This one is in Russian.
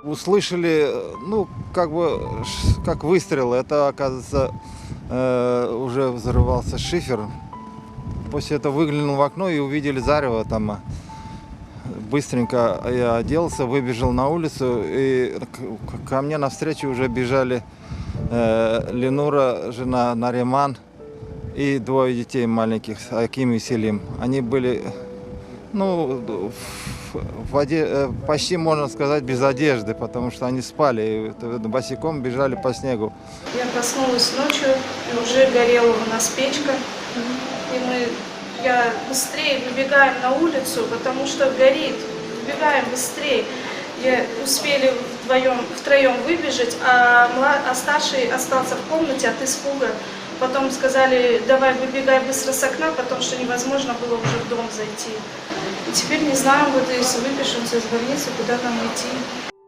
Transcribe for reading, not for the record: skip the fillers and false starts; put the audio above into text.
Услышали, ну, как выстрел. Это, оказывается, уже взрывался шифер. После этого выглянул в окно и увидели зарево там. Быстренько я оделся, выбежал на улицу, и ко мне навстречу уже бежали Ленура, жена Нариман, и двое детей маленьких, Аким и Селим. Они были, ну, почти, можно сказать, без одежды, потому что они спали, и босиком бежали по снегу. Я проснулась ночью, и уже горела у нас печка. И я быстрее выбегаем на улицу, потому что горит. Выбегаем быстрее. Успели втроем выбежать, а старший остался в комнате от испуга. Потом сказали, давай выбегай быстро с окна, потому что невозможно было уже в дом зайти. И теперь не знаем, вот если выпишемся из больницы, куда нам идти.